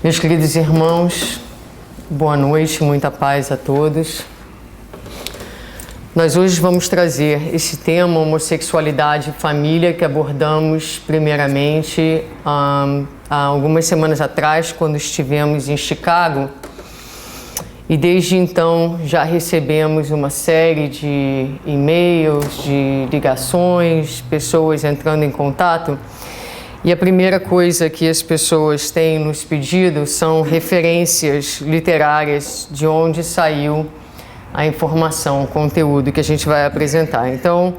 Meus queridos irmãos, boa noite, muita paz a todos. Nós hoje vamos trazer esse tema, homossexualidade e família, que abordamos primeiramente há algumas semanas atrás, quando estivemos em Chicago. E desde então já recebemos uma série de e-mails, de ligações, pessoas entrando em contato. E a primeira coisa que as pessoas têm nos pedido são referências literárias de onde saiu a informação, o conteúdo que a gente vai apresentar. Então,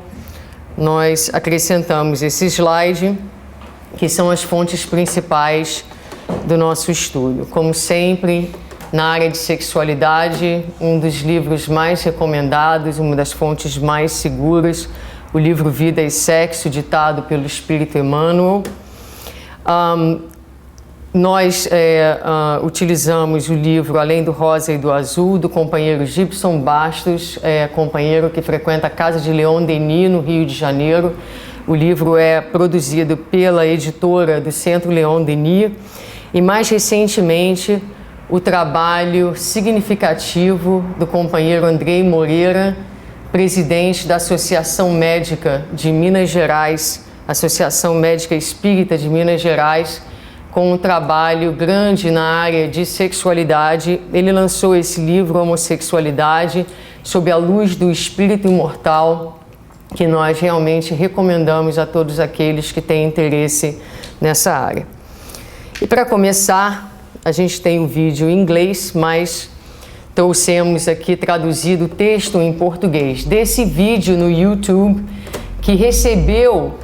nós acrescentamos esse slide, que são as fontes principais do nosso estudo. Como sempre, na área de sexualidade, um dos livros mais recomendados, uma das fontes mais seguras, o livro Vida e Sexo, ditado pelo Espírito Emmanuel. Nós utilizamos o livro Além do Rosa e do Azul, do companheiro Gibson Bastos, companheiro que frequenta a Casa de Leon Denis, no Rio de Janeiro. O livro é produzido pela editora do Centro Leon Denis. E mais recentemente, o trabalho significativo do companheiro Andrei Moreira, presidente da Associação Médica de Minas Gerais, Associação Médica Espírita de Minas Gerais, com um trabalho grande na área de sexualidade. Ele lançou esse livro, Homossexualidade, sob a luz do Espírito Imortal, que nós realmente recomendamos a todos aqueles que têm interesse nessa área. E para começar, a gente tem um vídeo em inglês, mas trouxemos aqui traduzido o texto em português desse vídeo no YouTube, que recebeu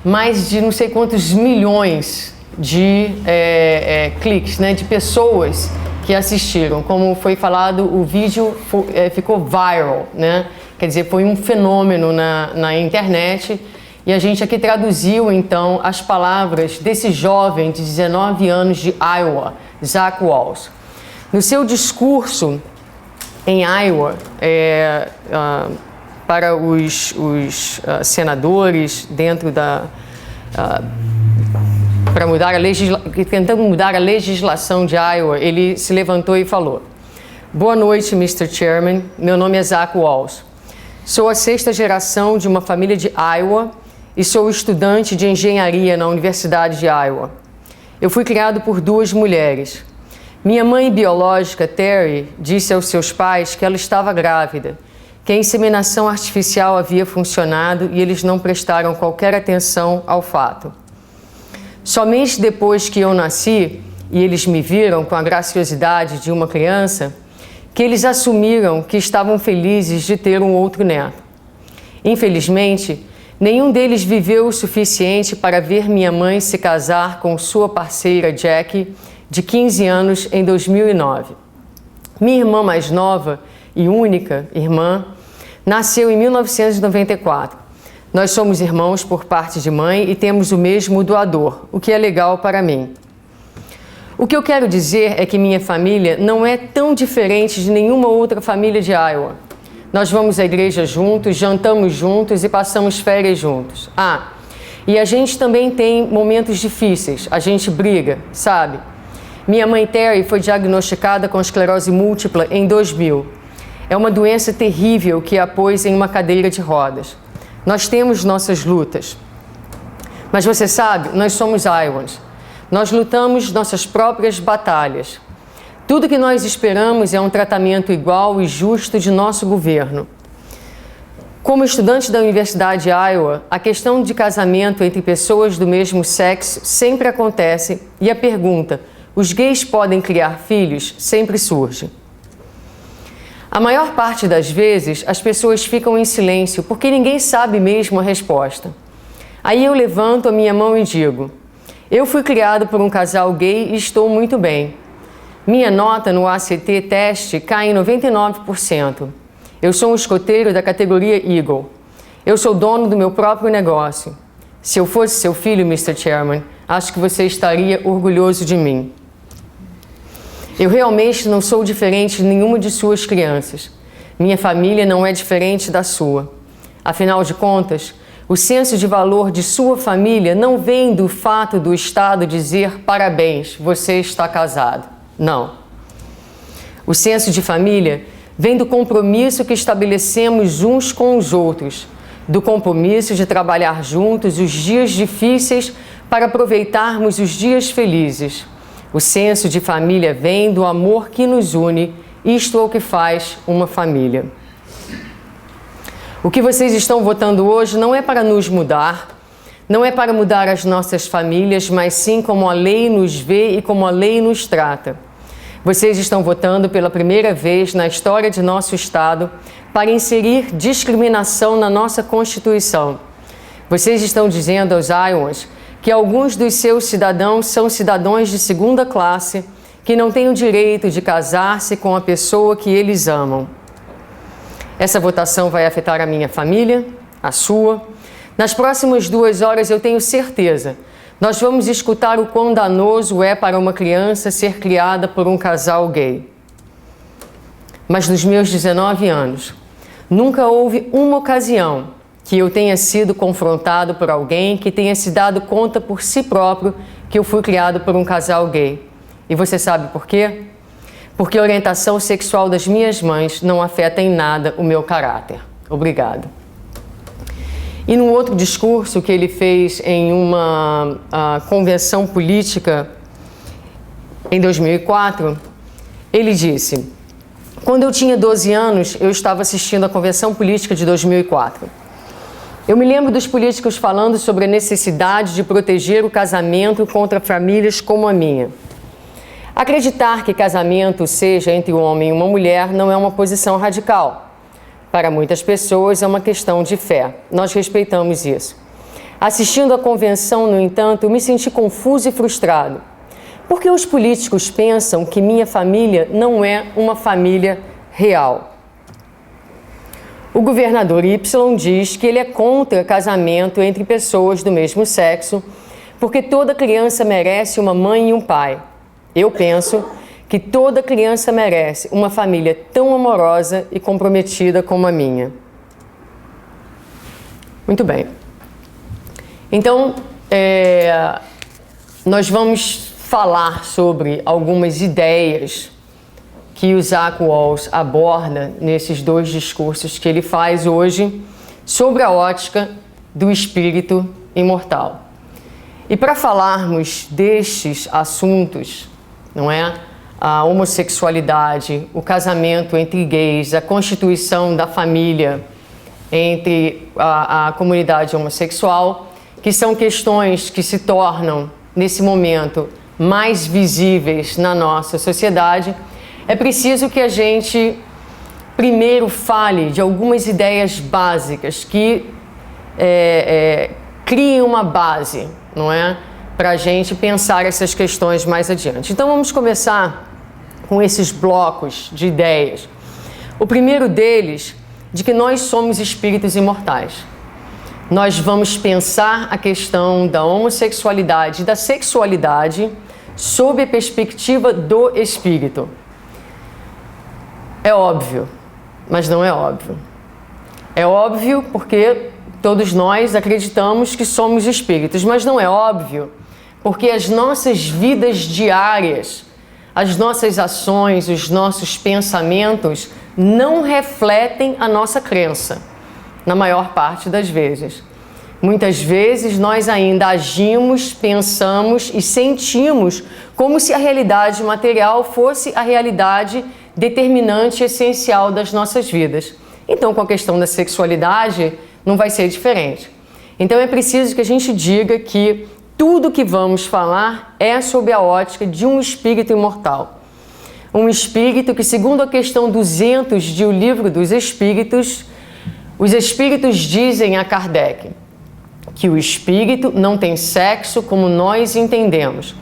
mais de não sei quantos milhões de cliques, né, de pessoas que assistiram. Como foi falado, o vídeo ficou viral, né? Quer dizer, foi um fenômeno na internet. E a gente aqui traduziu, então, as palavras desse jovem de 19 anos de Iowa, Zach Wahls. No seu discurso em Iowa, para os senadores dentro tentando mudar a legislação de Iowa, ele se levantou e falou: "Boa noite, Mr. Chairman. Meu nome é Zach Wahls. Sou a 6ª geração de uma família de Iowa e sou estudante de engenharia na Universidade de Iowa. Eu fui criado por 2 mulheres. Minha mãe biológica, Terry, disse aos seus pais que ela estava grávida, que a inseminação artificial havia funcionado e eles não prestaram qualquer atenção ao fato. Somente depois que eu nasci e eles me viram com a graciosidade de uma criança, que eles assumiram que estavam felizes de ter um outro neto. Infelizmente, nenhum deles viveu o suficiente para ver minha mãe se casar com sua parceira Jackie, de 15 anos, em 2009. Minha irmã mais nova e única irmã nasceu em 1994. Nós somos irmãos por parte de mãe e temos o mesmo doador, o que é legal para mim. O que eu quero dizer é que minha família não é tão diferente de nenhuma outra família de Iowa. Nós vamos à igreja juntos, jantamos juntos e passamos férias juntos. E a gente também tem momentos difíceis, a gente briga, sabe? Minha mãe Terry foi diagnosticada com esclerose múltipla em 2000. É uma doença terrível que a pôs em uma cadeira de rodas. Nós temos nossas lutas. Mas você sabe, nós somos Iowans. Nós lutamos nossas próprias batalhas. Tudo que nós esperamos é um tratamento igual e justo de nosso governo. Como estudante da Universidade de Iowa, a questão de casamento entre pessoas do mesmo sexo sempre acontece e a pergunta, os gays podem criar filhos, sempre surge. A maior parte das vezes, as pessoas ficam em silêncio porque ninguém sabe mesmo a resposta. Aí eu levanto a minha mão e digo, eu fui criado por um casal gay e estou muito bem. Minha nota no ACT teste cai em 99%. Eu sou um escoteiro da categoria Eagle. Eu sou dono do meu próprio negócio. Se eu fosse seu filho, Mr. Chairman, acho que você estaria orgulhoso de mim. Eu realmente não sou diferente de nenhuma de suas crianças. Minha família não é diferente da sua. Afinal de contas, O senso de valor de sua família não vem do fato do Estado dizer parabéns, você está casado. Não. O senso de família vem do compromisso que estabelecemos uns com os outros, do compromisso de trabalhar juntos os dias difíceis para aproveitarmos os dias felizes. O senso de família vem do amor que nos une, isto é o que faz uma família. O que vocês estão votando hoje não é para nos mudar, não é para mudar as nossas famílias, mas sim como a lei nos vê e como a lei nos trata. Vocês estão votando pela primeira vez na história de nosso Estado para inserir discriminação na nossa Constituição. Vocês estão dizendo aos Iowans que alguns dos seus cidadãos são cidadãos de segunda classe, que não têm o direito de casar-se com a pessoa que eles amam. Essa votação vai afetar a minha família, a sua. Nas próximas 2 horas, eu tenho certeza, nós vamos escutar o quão danoso é para uma criança ser criada por um casal gay. Mas nos meus 19 anos, nunca houve uma ocasião que eu tenha sido confrontado por alguém que tenha se dado conta por si próprio que eu fui criado por um casal gay. E você sabe por quê? Porque a orientação sexual das minhas mães não afeta em nada o meu caráter. Obrigado. E num outro discurso que ele fez em uma convenção política em 2004, ele disse: quando eu tinha 12 anos, eu estava assistindo a convenção política de 2004. Eu me lembro dos políticos falando sobre a necessidade de proteger o casamento contra famílias como a minha. Acreditar que casamento seja entre um homem e uma mulher não é uma posição radical. Para muitas pessoas é uma questão de fé. Nós respeitamos isso. Assistindo à convenção, no entanto, eu me senti confuso e frustrado. Porque os políticos pensam que minha família não é uma família real. O governador Y diz que ele é contra casamento entre pessoas do mesmo sexo, porque toda criança merece uma mãe e um pai. Eu penso que toda criança merece uma família tão amorosa e comprometida como a minha. Muito bem. Então, nós vamos falar sobre algumas ideias que o Zach Wals aborda nesses 2 discursos que ele faz hoje sobre a ótica do espírito imortal. E para falarmos destes assuntos, não é? A homossexualidade, o casamento entre gays, a constituição da família entre a comunidade homossexual, que são questões que se tornam, nesse momento, mais visíveis na nossa sociedade, é preciso que a gente primeiro fale de algumas ideias básicas que criem uma base, não é? Para a gente pensar essas questões mais adiante. Então vamos começar com esses blocos de ideias. O primeiro deles, de que nós somos espíritos imortais. Nós vamos pensar a questão da homossexualidade e da sexualidade sob a perspectiva do espírito. É óbvio, mas não é óbvio. É óbvio porque todos nós acreditamos que somos espíritos, mas não é óbvio porque as nossas vidas diárias, as nossas ações, os nossos pensamentos não refletem a nossa crença, na maior parte das vezes. Muitas vezes nós ainda agimos, pensamos e sentimos como se a realidade material fosse a realidade determinante e essencial das nossas vidas. Então, com a questão da sexualidade, não vai ser diferente. Então, é preciso que a gente diga que tudo que vamos falar é sob a ótica de um espírito imortal. Um espírito que, segundo a questão 200 de O Livro dos Espíritos, os espíritos dizem a Kardec que o espírito não tem sexo como nós entendemos.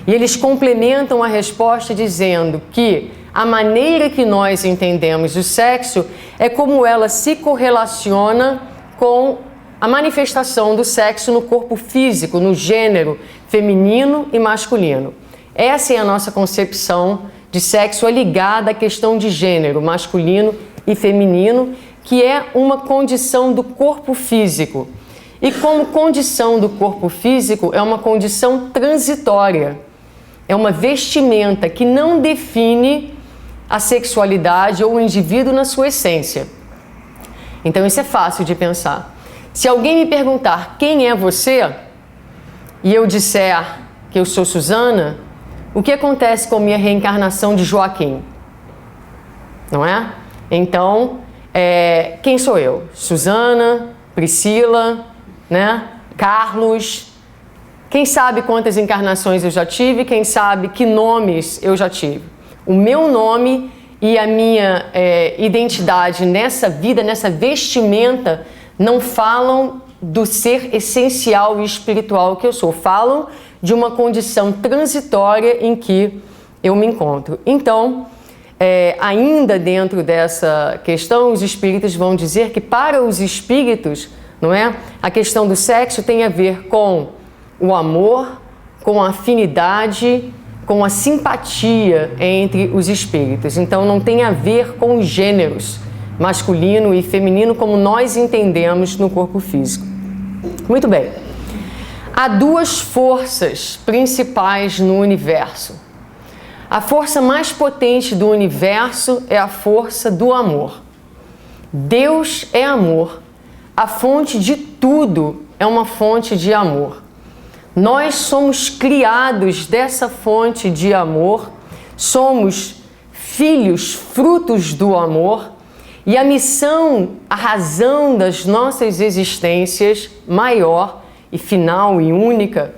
E eles complementam a resposta dizendo que a maneira que nós entendemos o sexo é como ela se correlaciona com a manifestação do sexo no corpo físico, no gênero feminino e masculino. Essa é a nossa concepção de sexo ligada à questão de gênero masculino e feminino, que é uma condição do corpo físico. E como condição do corpo físico, é uma condição transitória. É uma vestimenta que não define a sexualidade ou o indivíduo na sua essência. Então isso é fácil de pensar. Se alguém me perguntar quem é você, e eu disser que eu sou Suzana, o que acontece com a minha reencarnação de Joaquim? Não é? Então, quem sou eu? Suzana, Priscila, né? Carlos. Quem sabe quantas encarnações eu já tive? Quem sabe que nomes eu já tive? O meu nome e a minha identidade nessa vida, nessa vestimenta, não falam do ser essencial e espiritual que eu sou. Falam de uma condição transitória em que eu me encontro. Então, ainda dentro dessa questão, os espíritas vão dizer que para os espíritos, não é? A questão do sexo tem a ver com o amor, com a afinidade, com a simpatia entre os espíritos. Então não tem a ver com os gêneros masculino e feminino como nós entendemos no corpo físico. Muito bem. Há duas forças principais no universo. A força mais potente do universo é a força do amor. Deus é amor. A fonte de tudo é uma fonte de amor. Nós somos criados dessa fonte de amor, somos filhos, frutos do amor, e a missão, a razão das nossas existências, maior e final e única,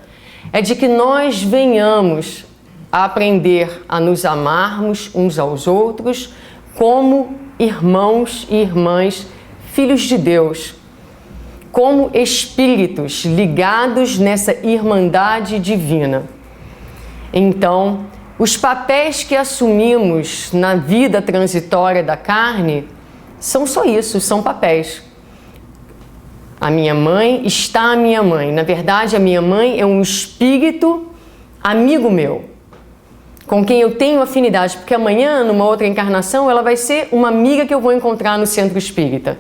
é de que nós venhamos a aprender a nos amarmos uns aos outros como irmãos e irmãs, filhos de Deus, como espíritos ligados nessa irmandade divina. Então, os papéis que assumimos na vida transitória da carne são só isso, são papéis. A minha mãe está a minha mãe. Na verdade, a minha mãe é um espírito amigo meu, com quem eu tenho afinidade, porque amanhã, numa outra encarnação, ela vai ser uma amiga que eu vou encontrar no centro espírita.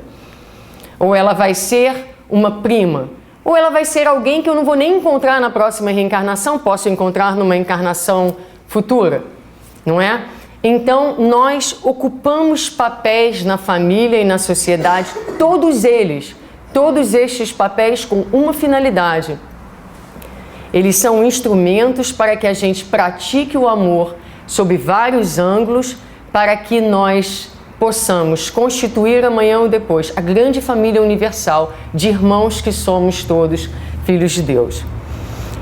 Ou ela vai ser uma prima, ou ela vai ser alguém que eu não vou nem encontrar na próxima reencarnação, posso encontrar numa encarnação futura, não é? Então, nós ocupamos papéis na família e na sociedade, todos estes papéis com uma finalidade. Eles são instrumentos para que a gente pratique o amor sob vários ângulos, para que nós possamos constituir amanhã ou depois a grande família universal de irmãos que somos todos filhos de Deus.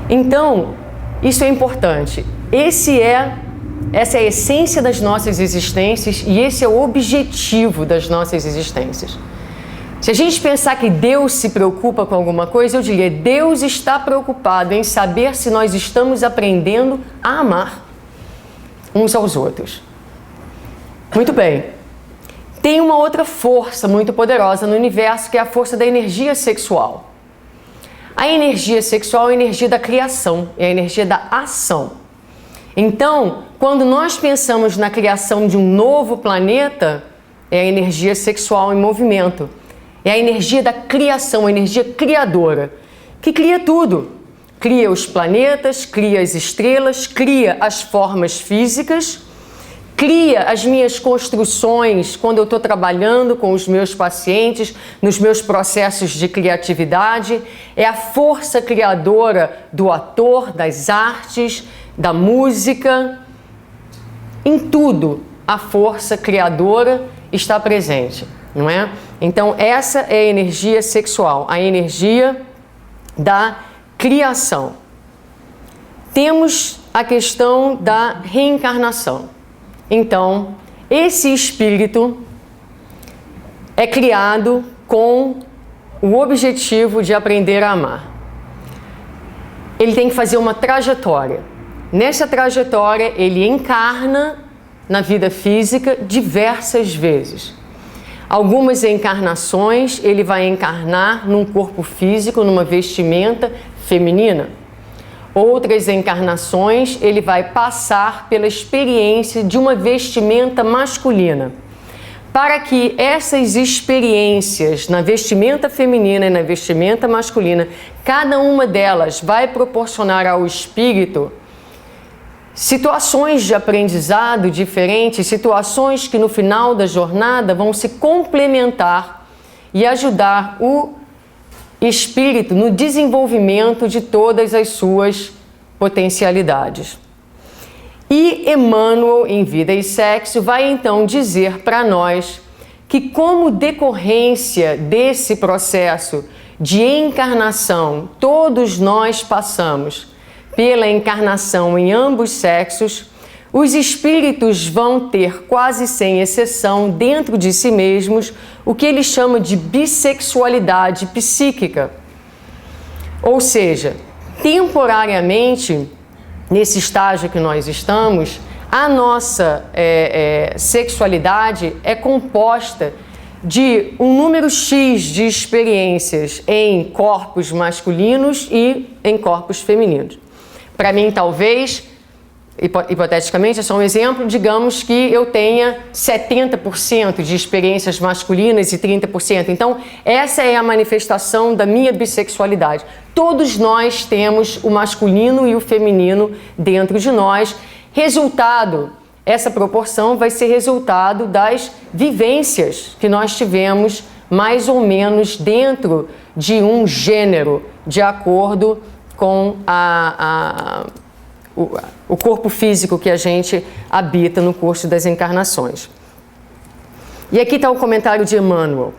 Então, isso é importante. Essa é a essência das nossas existências e esse é o objetivo das nossas existências. Se a gente pensar que Deus se preocupa com alguma coisa, eu diria, Deus está preocupado em saber se nós estamos aprendendo a amar uns aos outros. Muito bem. Tem uma outra força muito poderosa no universo, que é a força da energia sexual. A energia sexual é a energia da criação, é a energia da ação. Então, quando nós pensamos na criação de um novo planeta, é a energia sexual em movimento. É a energia da criação, a energia criadora, que cria tudo. Cria os planetas, cria as estrelas, cria as formas físicas, cria as minhas construções quando eu estou trabalhando com os meus pacientes, nos meus processos de criatividade. É a força criadora do ator, das artes, da música. Em tudo, a força criadora está presente, não é? Então, essa é a energia sexual, a energia da criação. Temos a questão da reencarnação. Então, esse espírito é criado com o objetivo de aprender a amar. Ele tem que fazer uma trajetória. Nessa trajetória, ele encarna na vida física diversas vezes. Algumas encarnações, ele vai encarnar num corpo físico, numa vestimenta feminina. Outras encarnações, ele vai passar pela experiência de uma vestimenta masculina. para que essas experiências na vestimenta feminina e na vestimenta masculina, cada uma delas vai proporcionar ao espírito situações de aprendizado diferentes, situações que no final da jornada vão se complementar e ajudar o espírito no desenvolvimento de todas as suas potencialidades. E Emmanuel, em Vida e Sexo, vai então dizer para nós que, como decorrência desse processo de encarnação, todos nós passamos pela encarnação em ambos sexos, os espíritos vão ter, quase sem exceção, dentro de si mesmos, o que ele chama de bissexualidade psíquica. Ou seja, temporariamente, nesse estágio que nós estamos, a nossa sexualidade é composta de um número X de experiências em corpos masculinos e em corpos femininos. Para mim, talvez, hipoteticamente, é só um exemplo, digamos que eu tenha 70% de experiências masculinas e 30%. Então, essa é a manifestação da minha bissexualidade. Todos nós temos o masculino e o feminino dentro de nós. Resultado, essa proporção vai ser resultado das vivências que nós tivemos mais ou menos dentro de um gênero, de acordo com o corpo físico que a gente habita no curso das encarnações. E aqui está o comentário de Emmanuel.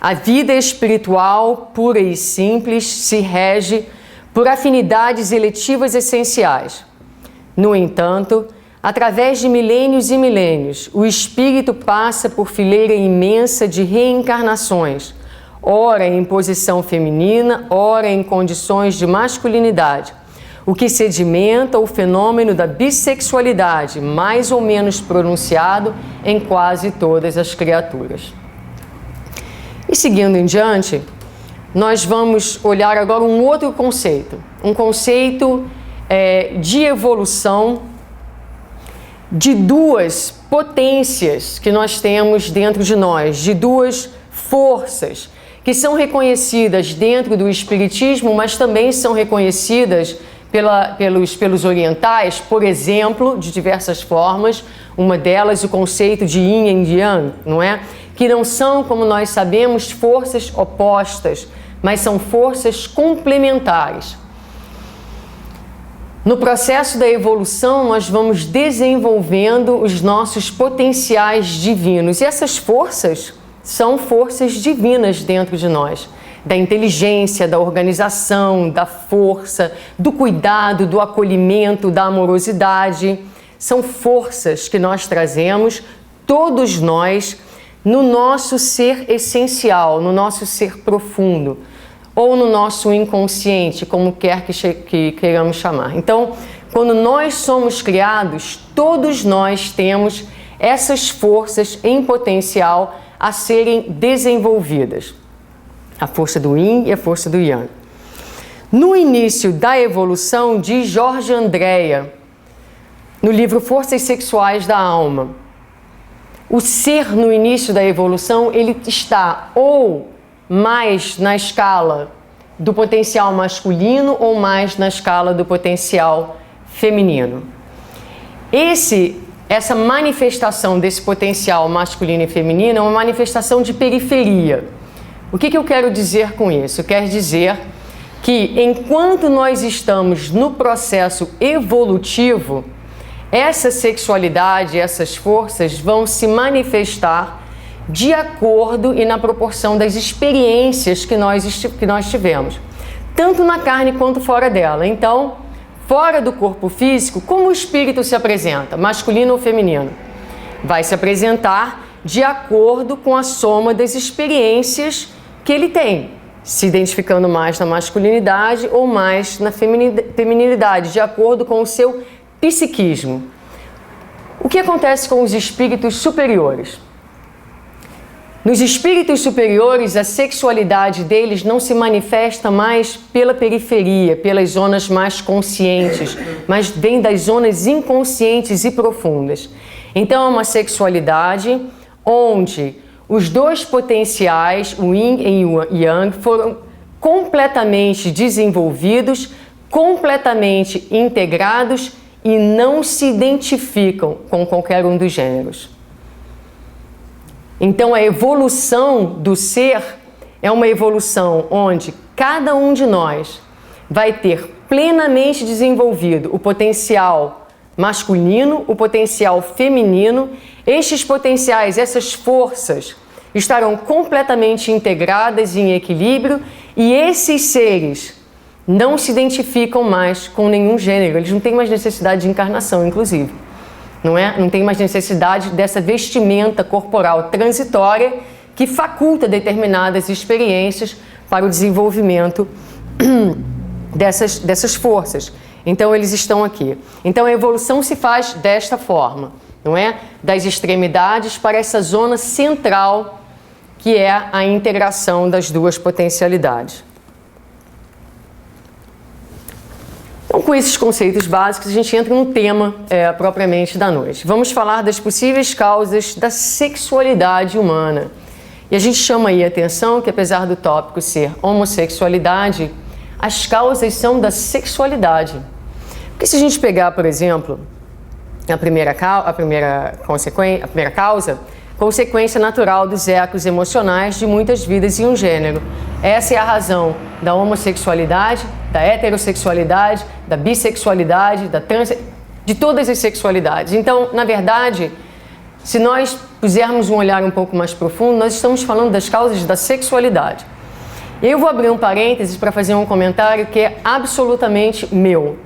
A vida espiritual, pura e simples, se rege por afinidades eletivas essenciais. No entanto, através de milênios e milênios, o espírito passa por fileira imensa de reencarnações, ora em posição feminina, ora em condições de masculinidade, o que sedimenta o fenômeno da bissexualidade, mais ou menos pronunciado em quase todas as criaturas. E seguindo em diante, nós vamos olhar agora um outro conceito, um conceito de evolução de duas potências que nós temos dentro de nós, de duas forças que são reconhecidas dentro do Espiritismo, mas também são reconhecidas pelos orientais, por exemplo, de diversas formas. Uma delas, o conceito de Yin e Yang, não é? Que não são, como nós sabemos, forças opostas, mas são forças complementares. No processo da evolução, nós vamos desenvolvendo os nossos potenciais divinos. E essas forças são forças divinas dentro de nós. Da inteligência, da organização, da força, do cuidado, do acolhimento, da amorosidade. São forças que nós trazemos, todos nós, no nosso ser essencial, no nosso ser profundo, ou no nosso inconsciente, como quer que queiramos chamar. Então, quando nós somos criados, todos nós temos essas forças em potencial a serem desenvolvidas. A força do Yin e a força do Yang. No início da evolução, diz Jorge Andréa, no livro Forças Sexuais da Alma, o ser no início da evolução, ele está ou mais na escala do potencial masculino ou mais na escala do potencial feminino. Essa manifestação desse potencial masculino e feminino é uma manifestação de periferia. O que eu quero dizer com isso? Quer dizer que enquanto nós estamos no processo evolutivo, essa sexualidade, essas forças vão se manifestar de acordo e na proporção das experiências que nós tivemos, tanto na carne quanto fora dela. Então, fora do corpo físico, como o espírito se apresenta, masculino ou feminino? Vai se apresentar de acordo com a soma das experiências que ele tem, se identificando mais na masculinidade ou mais na feminilidade, de acordo com o seu psiquismo. O que acontece com os espíritos superiores? Nos espíritos superiores, a sexualidade deles não se manifesta mais pela periferia, pelas zonas mais conscientes, mas vem das zonas inconscientes e profundas. Então, é uma sexualidade onde os dois potenciais, o Yin e o Yang, foram completamente desenvolvidos, completamente integrados e não se identificam com qualquer um dos gêneros. Então, a evolução do ser é uma evolução onde cada um de nós vai ter plenamente desenvolvido o potencial masculino, o potencial feminino. Estes potenciais, essas forças, estarão completamente integradas e em equilíbrio, e esses seres não se identificam mais com nenhum gênero, eles não têm mais necessidade de encarnação, inclusive. Não tem mais necessidade dessa vestimenta corporal transitória que faculta determinadas experiências para o desenvolvimento dessas forças. Então, eles estão aqui. Então, a evolução se faz desta forma, não é? Das extremidades para essa zona central, que é a integração das duas potencialidades. Então, com esses conceitos básicos, a gente entra no tema propriamente da noite. Vamos falar das possíveis causas da sexualidade humana. E a gente chama aí a atenção que, apesar do tópico ser homossexualidade, as causas são da sexualidade. Porque se a gente pegar, por exemplo, a primeira causa, consequência natural dos ecos emocionais de muitas vidas em um gênero. Essa é a razão da homossexualidade, da heterossexualidade, da bissexualidade, da de todas as sexualidades. Então, na verdade, se nós pusermos um olhar um pouco mais profundo, nós estamos falando das causas da sexualidade. E eu vou abrir um parênteses para fazer um comentário que é absolutamente meu.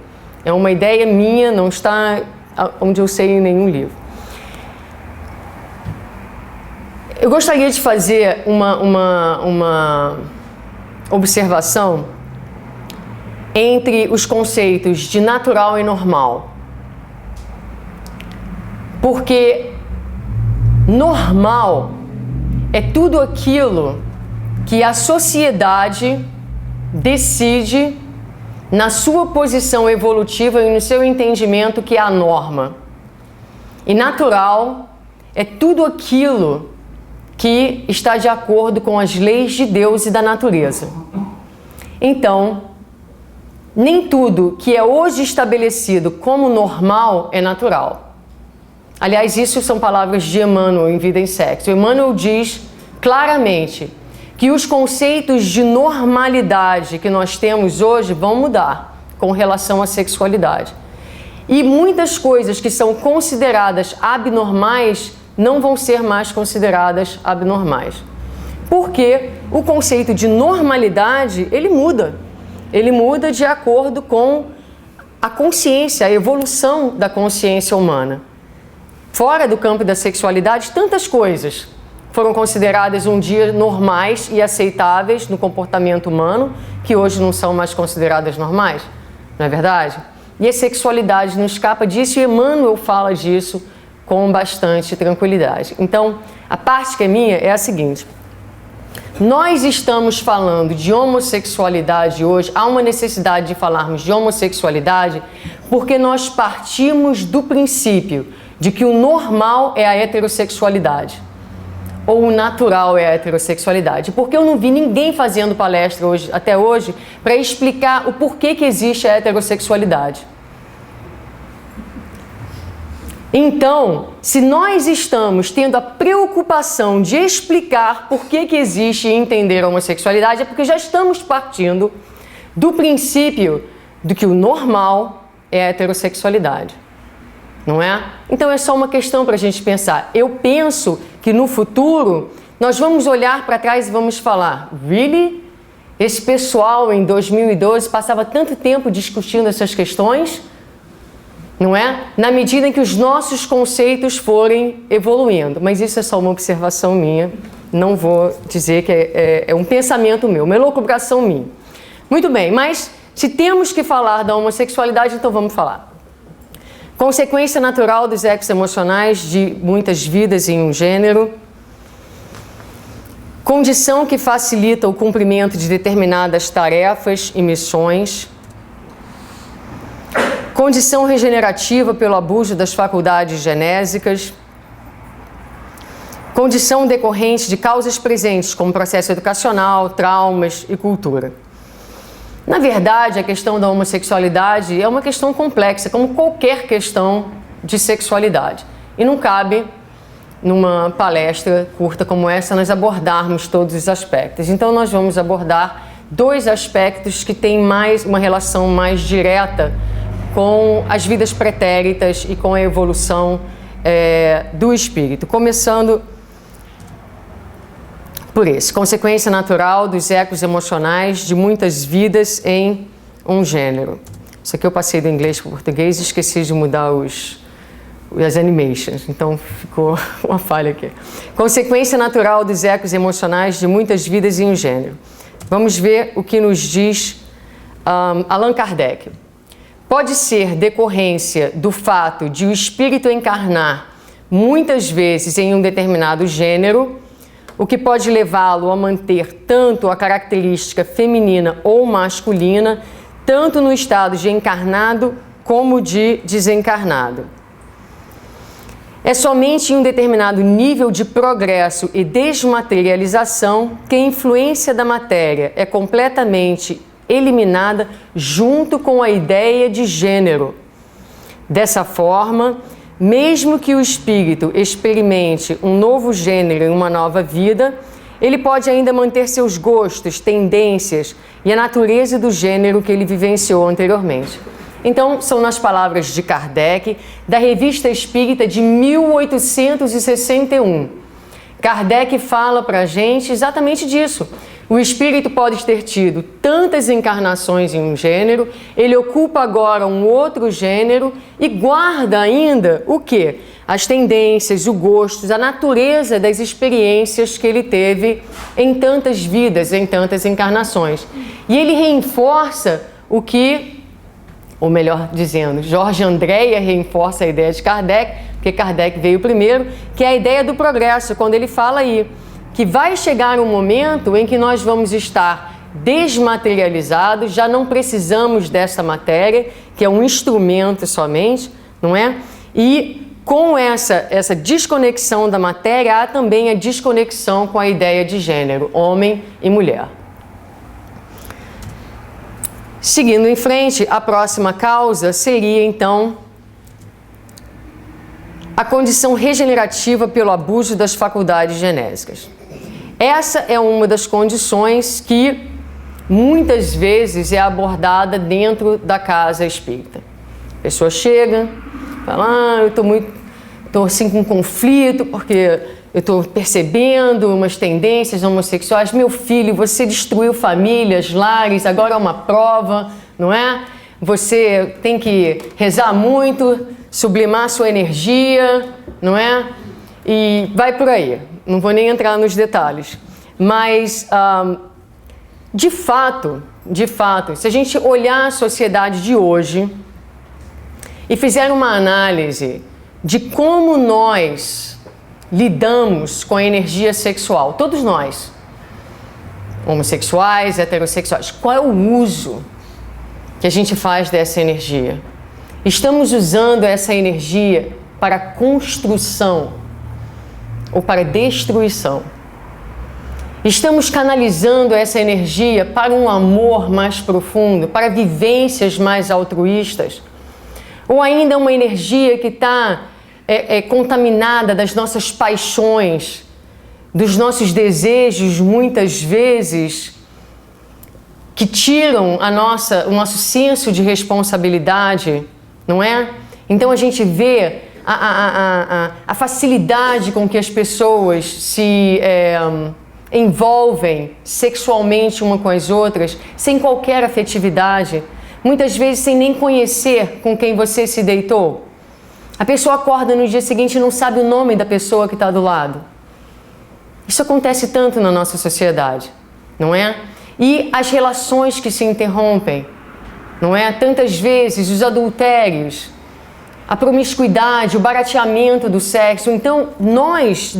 É uma ideia minha, não está onde eu sei em nenhum livro. Eu gostaria de fazer uma observação entre os conceitos de natural e normal. Porque normal é tudo aquilo que a sociedade decide na sua posição evolutiva e no seu entendimento que é a norma. E natural é tudo aquilo que está de acordo com as leis de Deus e da natureza. Então, nem tudo que é hoje estabelecido como normal é natural. Aliás, isso são palavras de Emmanuel em Vida em Sexo. Emmanuel diz claramente que os conceitos de normalidade que nós temos hoje vão mudar com relação à sexualidade. E muitas coisas que são consideradas abnormais não vão ser mais consideradas abnormais. Porque o conceito de normalidade, ele muda. Ele muda de acordo com a consciência, a evolução da consciência humana. Fora do campo da sexualidade, tantas coisas foram consideradas um dia normais e aceitáveis no comportamento humano, que hoje não são mais consideradas normais, não é verdade? E a sexualidade não escapa disso, e Emmanuel fala disso com bastante tranquilidade. Então, a parte que é minha é a seguinte: nós estamos falando de homossexualidade hoje, há uma necessidade de falarmos de homossexualidade porque nós partimos do princípio de que o normal é a heterossexualidade, ou o natural é a heterossexualidade. Porque eu não vi ninguém fazendo palestra hoje, até hoje para explicar o porquê que existe a heterossexualidade. Então, se nós estamos tendo a preocupação de explicar por que existe e entender a homossexualidade, é porque já estamos partindo do princípio de que o normal é a heterossexualidade, não é? Então é só uma questão para a gente pensar. Eu penso que no futuro nós vamos olhar para trás e vamos falar: really? Esse pessoal em 2012 passava tanto tempo discutindo essas questões? Não é? Na medida em que os nossos conceitos forem evoluindo. Mas isso é só uma observação minha, não vou dizer que é um pensamento meu, uma elucubração minha. Muito bem, mas se temos que falar da homossexualidade, então vamos falar. Consequência natural dos ecos emocionais de muitas vidas em um gênero. Condição que facilita o cumprimento de determinadas tarefas e missões. Condição regenerativa pelo abuso das faculdades genésicas. condição decorrente de causas presentes, como processo educacional, traumas e cultura. Na verdade, a questão da homossexualidade é uma questão complexa, como qualquer questão de sexualidade. E não cabe, numa palestra curta como essa, nós abordarmos todos os aspectos. Então, nós vamos abordar 2 aspectos que têm uma relação mais direta com as vidas pretéritas e com a evolução do espírito. Começando por esse, consequência natural dos ecos emocionais de muitas vidas em um gênero. Isso aqui eu passei do inglês para o português e esqueci de mudar as animations, então ficou uma falha aqui. Consequência natural dos ecos emocionais de muitas vidas em um gênero. Vamos ver o que nos diz Allan Kardec. Pode ser decorrência do fato de o espírito encarnar muitas vezes em um determinado gênero, o que pode levá-lo a manter tanto a característica feminina ou masculina, tanto no estado de encarnado como de desencarnado. É somente em um determinado nível de progresso e desmaterialização que a influência da matéria é completamente eliminada junto com a ideia de gênero. Dessa forma, mesmo que o espírito experimente um novo gênero em uma nova vida, ele pode ainda manter seus gostos, tendências e a natureza do gênero que ele vivenciou anteriormente. Então, são nas palavras de Kardec, da Revista Espírita de 1861. Kardec fala para a gente exatamente disso. O espírito pode ter tido tantas encarnações em um gênero, ele ocupa agora um outro gênero e guarda ainda o quê? As tendências, o gosto, a natureza das experiências que ele teve em tantas vidas, em tantas encarnações. E ele reforça o que, ou melhor dizendo, Jorge Andréia reforça a ideia de Kardec, porque Kardec veio primeiro, que é a ideia do progresso, quando ele fala aí que vai chegar um momento em que nós vamos estar desmaterializados, já não precisamos dessa matéria, que é um instrumento somente, não é? E com essa desconexão da matéria, há também a desconexão com a ideia de gênero, homem e mulher. Seguindo em frente, a próxima causa seria, então, a condição regenerativa pelo abuso das faculdades genésicas. Essa é uma das condições que muitas vezes é abordada dentro da casa espírita. A pessoa chega, fala, eu estou assim com conflito porque eu estou percebendo umas tendências homossexuais. Meu filho, você destruiu famílias, lares, agora é uma prova, não é? Você tem que rezar muito, sublimar sua energia, não é? E vai por aí. Não vou nem entrar nos detalhes. Mas, de fato, se a gente olhar a sociedade de hoje e fizer uma análise de como nós lidamos com a energia sexual, todos nós, homossexuais, heterossexuais, qual é o uso que a gente faz dessa energia? Estamos usando essa energia para construção ou para destruição? Estamos canalizando essa energia para um amor mais profundo, para vivências mais altruístas? Ou ainda uma energia que está contaminada das nossas paixões, dos nossos desejos, muitas vezes, que tiram o nosso senso de responsabilidade, não é? Então a gente vê a facilidade com que as pessoas se envolvem sexualmente uma com as outras, sem qualquer afetividade, muitas vezes sem nem conhecer com quem você se deitou. A pessoa acorda no dia seguinte e não sabe o nome da pessoa que está do lado. Isso acontece tanto na nossa sociedade, não é? E as relações que se interrompem, não é? Tantas vezes os adultérios, a promiscuidade, o barateamento do sexo. Então, nós,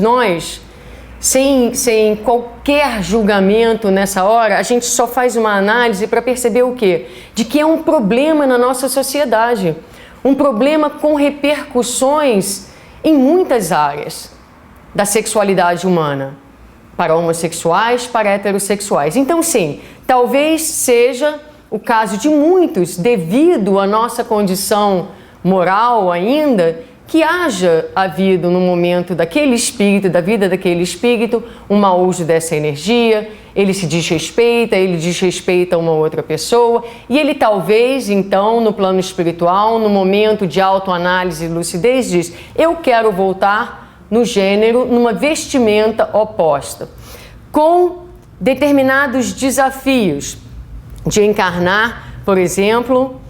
sem qualquer julgamento nessa hora, a gente só faz uma análise para perceber o quê? De que é um problema na nossa sociedade. Um problema com repercussões em muitas áreas. da sexualidade humana, para homossexuais, para heterossexuais. Então, sim, talvez seja o caso de muitos, devido à nossa condição moral ainda, que haja havido no momento daquele espírito, da vida daquele espírito, um mau uso dessa energia, ele se desrespeita, ele desrespeita uma outra pessoa, e ele talvez, então, no plano espiritual, no momento de autoanálise e lucidez, diz: eu quero voltar no gênero, numa vestimenta oposta, com determinados desafios de encarnar, por exemplo,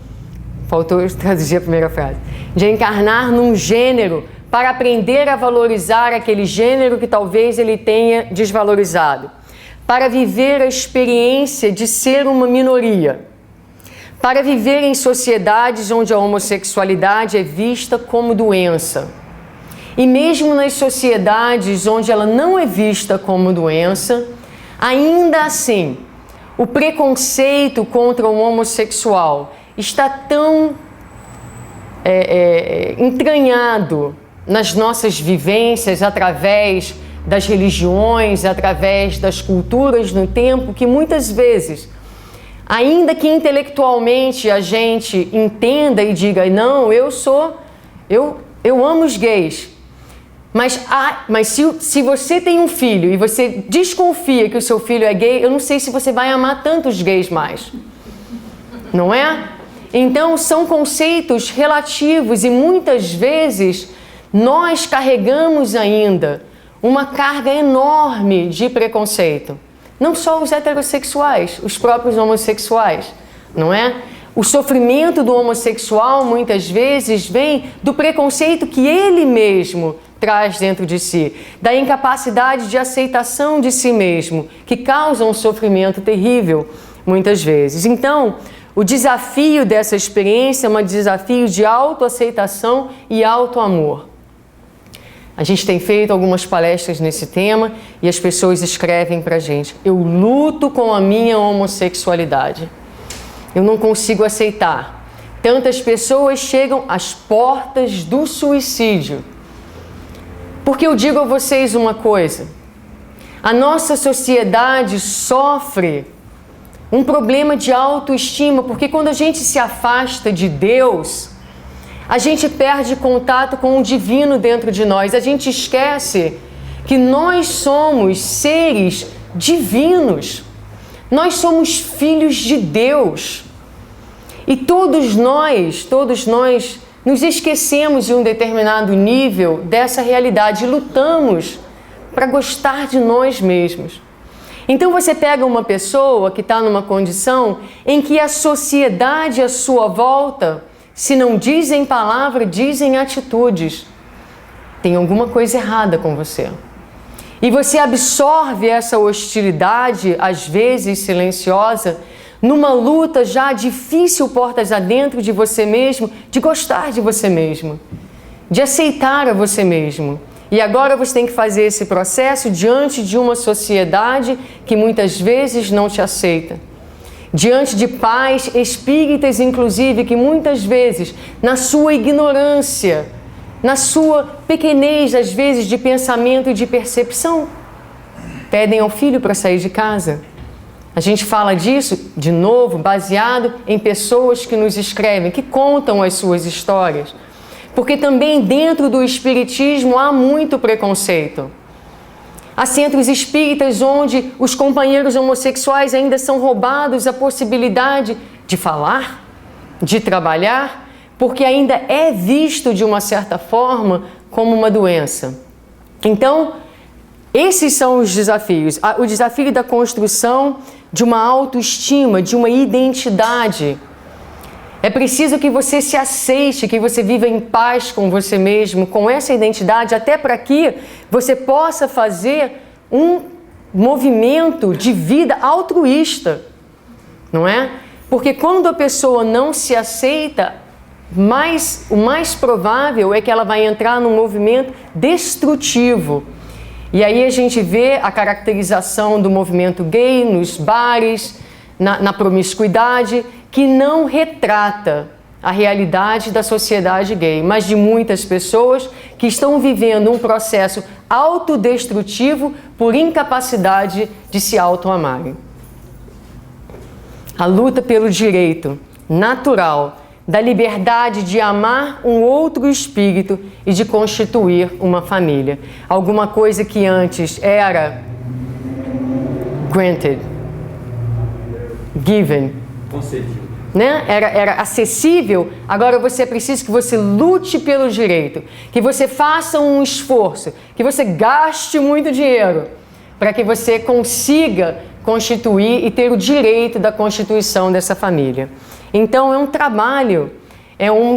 faltou traduzir a primeira frase, de encarnar num gênero para aprender a valorizar aquele gênero que talvez ele tenha desvalorizado, para viver a experiência de ser uma minoria, para viver em sociedades onde a homossexualidade é vista como doença. E mesmo nas sociedades onde ela não é vista como doença, ainda assim, o preconceito contra o homossexual está tão entranhado nas nossas vivências, através das religiões, através das culturas no tempo, que muitas vezes, ainda que intelectualmente a gente entenda e diga: não, eu amo os gays, mas se você tem um filho e você desconfia que o seu filho é gay, eu não sei se você vai amar tantos gays mais, não é? Então, são conceitos relativos e muitas vezes nós carregamos ainda uma carga enorme de preconceito. Não só os heterossexuais, os próprios homossexuais, não é? O sofrimento do homossexual muitas vezes vem do preconceito que ele mesmo traz dentro de si, da incapacidade de aceitação de si mesmo, que causa um sofrimento terrível muitas vezes. Então, o desafio dessa experiência é um desafio de autoaceitação e autoamor. A gente tem feito algumas palestras nesse tema e as pessoas escrevem pra gente: eu luto com a minha homossexualidade. Eu não consigo aceitar. Tantas pessoas chegam às portas do suicídio. Porque eu digo a vocês uma coisa: a nossa sociedade sofre um problema de autoestima, porque quando a gente se afasta de Deus, a gente perde contato com o divino dentro de nós. A gente esquece que nós somos seres divinos. Nós somos filhos de Deus. E todos nós nos esquecemos de um determinado nível dessa realidade e lutamos para gostar de nós mesmos. Então você pega uma pessoa que está numa condição em que a sociedade à sua volta, se não dizem palavra, dizem atitudes. Tem alguma coisa errada com você. E você absorve essa hostilidade, às vezes silenciosa, numa luta já difícil portas adentro de você mesmo, de gostar de você mesmo, de aceitar a você mesmo. E agora você tem que fazer esse processo diante de uma sociedade que muitas vezes não te aceita. Diante de pais espíritas, inclusive, que muitas vezes, na sua ignorância, na sua pequenez, às vezes, de pensamento e de percepção, pedem ao filho para sair de casa. A gente fala disso, de novo, baseado em pessoas que nos escrevem, que contam as suas histórias. Porque também dentro do espiritismo há muito preconceito. Há centros espíritas onde os companheiros homossexuais ainda são roubados a possibilidade de falar, de trabalhar, porque ainda é visto de uma certa forma como uma doença. Então, esses são os desafios. O desafio da construção de uma autoestima, de uma identidade. É preciso que você se aceite, que você viva em paz com você mesmo, com essa identidade, até para que você possa fazer um movimento de vida altruísta, não é? Porque quando a pessoa não se aceita, o mais provável é que ela vai entrar num movimento destrutivo. E aí a gente vê a caracterização do movimento gay nos bares, na promiscuidade, que não retrata a realidade da sociedade gay, mas de muitas pessoas que estão vivendo um processo autodestrutivo por incapacidade de se autoamarem. A luta pelo direito natural da liberdade de amar um outro espírito e de constituir uma família. Alguma coisa que antes era granted, given, concedido, né? Era acessível, agora você precisa que você lute pelo direito, que você faça um esforço, que você gaste muito dinheiro para que você consiga constituir e ter o direito da constituição dessa família. Então é um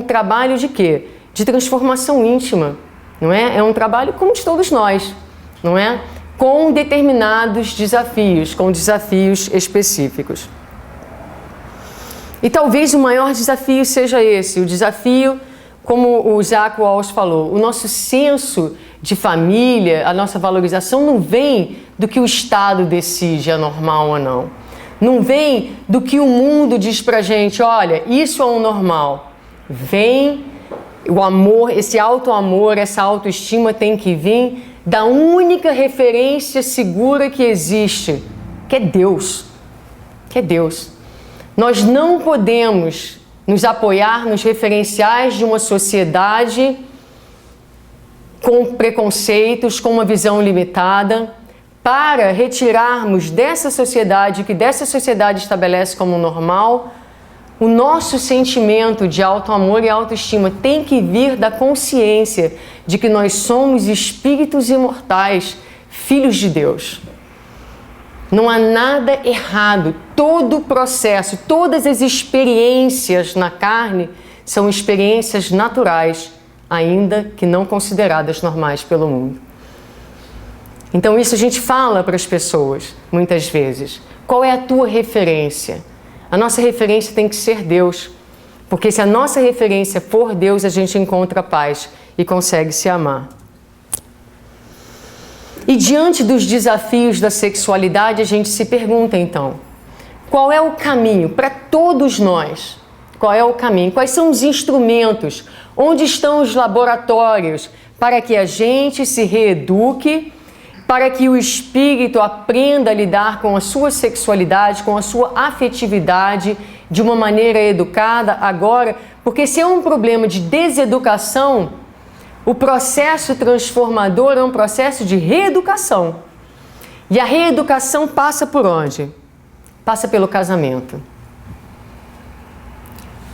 trabalho de quê? De transformação íntima, não é? É um trabalho como de todos nós, não é? Com determinados desafios, com desafios específicos. E talvez o maior desafio seja esse, o desafio, como o Zach Walsh falou, o nosso senso de família, a nossa valorização não vem do que o Estado decide é normal ou não. Não vem do que o mundo diz pra gente, olha, isso é o normal. Vem o amor, esse auto-amor, essa autoestima tem que vir da única referência segura que existe, que é Deus. Que é Deus. Nós não podemos nos apoiar nos referenciais de uma sociedade com preconceitos, com uma visão limitada, para retirarmos dessa sociedade, que dessa sociedade estabelece como normal, o nosso sentimento de auto-amor e autoestima tem que vir da consciência de que nós somos espíritos imortais, filhos de Deus. Não há nada errado. Todo o processo, todas as experiências na carne são experiências naturais, ainda que não consideradas normais pelo mundo. Então isso a gente fala para as pessoas, muitas vezes. Qual é a tua referência? A nossa referência tem que ser Deus. Porque se a nossa referência for Deus, a gente encontra paz e consegue se amar. E diante dos desafios da sexualidade, a gente se pergunta então, qual é o caminho para todos nós? Qual é o caminho? Quais são os instrumentos? Onde estão os laboratórios para que a gente se reeduque, para que o espírito aprenda a lidar com a sua sexualidade, com a sua afetividade de uma maneira educada agora? Porque se é um problema de deseducação, o processo transformador é um processo de reeducação. E a reeducação passa por onde? Passa pelo casamento.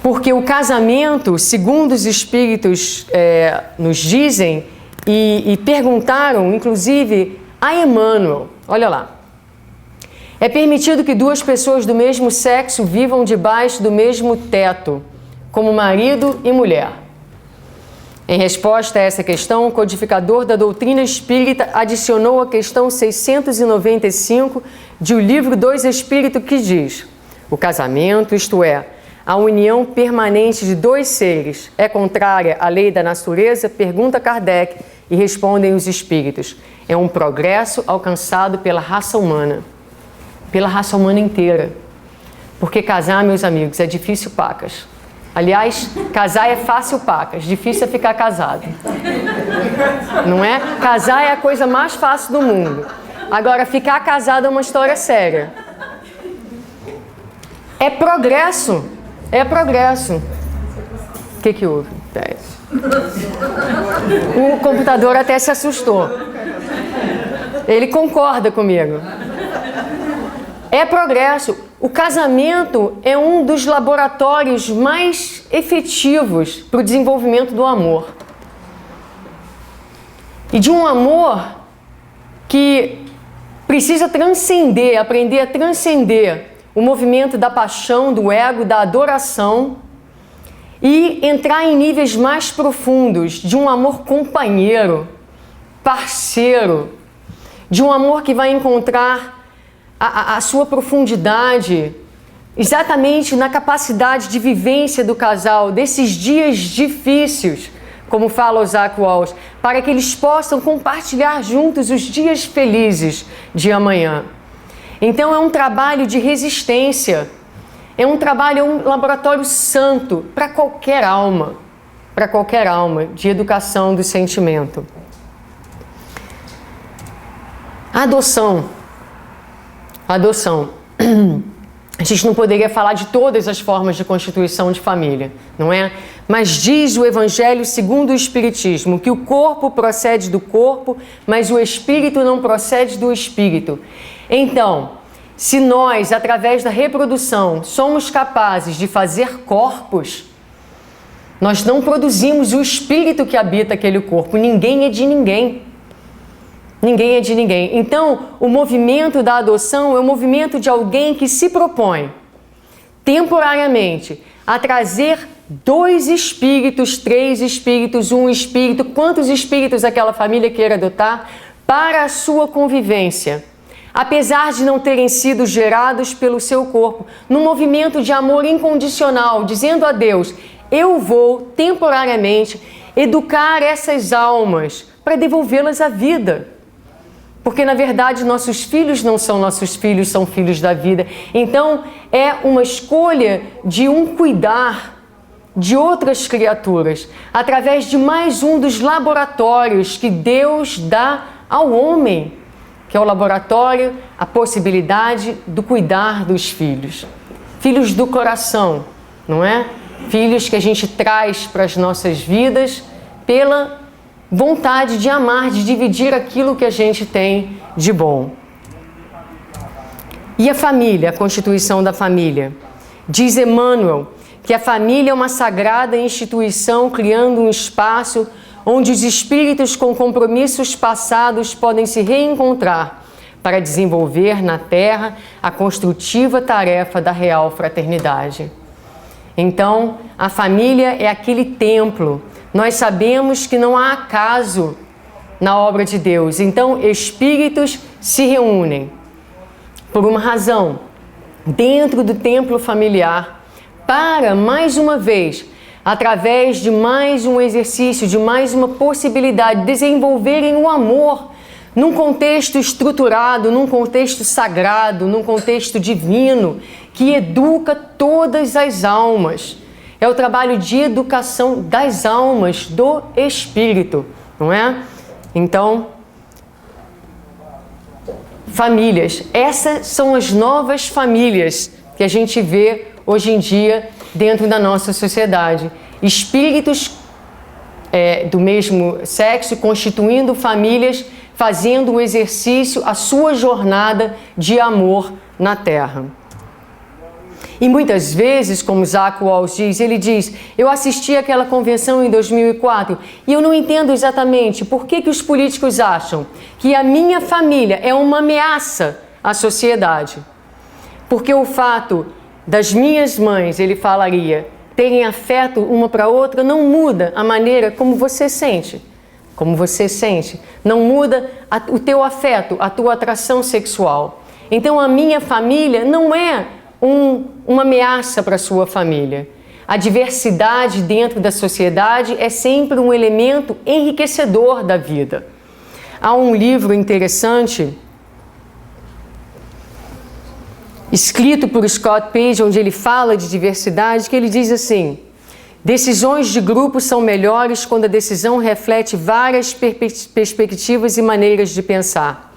Porque o casamento, segundo os espíritos nos dizem, e perguntaram, inclusive, a Emmanuel, olha lá. É permitido que duas pessoas do mesmo sexo vivam debaixo do mesmo teto, como marido e mulher. Em resposta a essa questão, o codificador da doutrina espírita adicionou a questão 695 de O Livro dos Espíritos, que diz: o casamento, isto é, a união permanente de dois seres, é contrária à lei da natureza? Pergunta Kardec e respondem os espíritos: é um progresso alcançado pela raça humana inteira. Porque casar, meus amigos, é difícil pacas. Aliás, casar é fácil pacas, difícil é ficar casado. Não é? Casar é a coisa mais fácil do mundo. Agora, ficar casado é uma história séria. É progresso. É progresso. O que houve? O computador até se assustou. Ele concorda comigo. É progresso. O casamento é um dos laboratórios mais efetivos para o desenvolvimento do amor. E de um amor que precisa transcender, aprender a transcender o movimento da paixão, do ego, da adoração e entrar em níveis mais profundos de um amor companheiro, parceiro, de um amor que vai encontrar a sua profundidade exatamente na capacidade de vivência do casal, desses dias difíceis, como fala o Zach Walsh, para que eles possam compartilhar juntos os dias felizes de amanhã. Então é um trabalho de resistência, É um trabalho, é um laboratório santo para qualquer alma de educação do sentimento. Adoção. A gente não poderia falar de todas as formas de constituição de família, não é? Mas diz o Evangelho segundo o Espiritismo que o corpo procede do corpo, mas o espírito não procede do espírito. Então, se nós, através da reprodução, somos capazes de fazer corpos, nós não produzimos o espírito que habita aquele corpo. Ninguém é de ninguém. Ninguém é de ninguém. Então, o movimento da adoção é o movimento de alguém que se propõe, temporariamente, a trazer 2 espíritos, 3 espíritos, 1 espírito, quantos espíritos aquela família queira adotar, para a sua convivência. Apesar de não terem sido gerados pelo seu corpo, num movimento de amor incondicional, dizendo a Deus, eu vou temporariamente educar essas almas para devolvê-las à vida. Porque, na verdade, nossos filhos não são nossos filhos, são filhos da vida. Então, é uma escolha de um cuidar de outras criaturas, através de mais um dos laboratórios que Deus dá ao homem, que é o laboratório, a possibilidade do cuidar dos filhos. Filhos do coração, não é? Filhos que a gente traz para as nossas vidas pela vontade de amar, de dividir aquilo que a gente tem de bom. E a família, a constituição da família? Diz Emmanuel que a família é uma sagrada instituição criando um espaço onde os espíritos com compromissos passados podem se reencontrar para desenvolver na Terra a construtiva tarefa da real fraternidade. Então, a família é aquele templo. Nós sabemos que não há acaso na obra de Deus. Então, espíritos se reúnem por uma razão dentro do templo familiar para, mais uma vez, através de mais um exercício, de mais uma possibilidade, desenvolverem o amor num contexto estruturado, num contexto sagrado, num contexto divino, que educa todas as almas. É o trabalho de educação das almas, do espírito, não é? Então, famílias. Essas são as novas famílias que a gente vê hoje em dia dentro da nossa sociedade. Espíritos do mesmo sexo constituindo famílias, fazendo o exercício, a sua jornada de amor na Terra. E muitas vezes, como Zach Walls diz, ele diz, eu assisti àquela convenção em 2004 e eu não entendo exatamente por que os políticos acham que a minha família é uma ameaça à sociedade. Porque o fato das minhas mães, ele falaria, terem afeto uma para outra não muda a maneira como você sente. Como você sente. Não muda o teu afeto, a tua atração sexual. Então a minha família não é uma ameaça para a sua família. A diversidade dentro da sociedade é sempre um elemento enriquecedor da vida. Há um livro interessante, escrito por Scott Page, onde ele fala de diversidade, que ele diz assim, decisões de grupo são melhores quando a decisão reflete várias perspectivas e maneiras de pensar.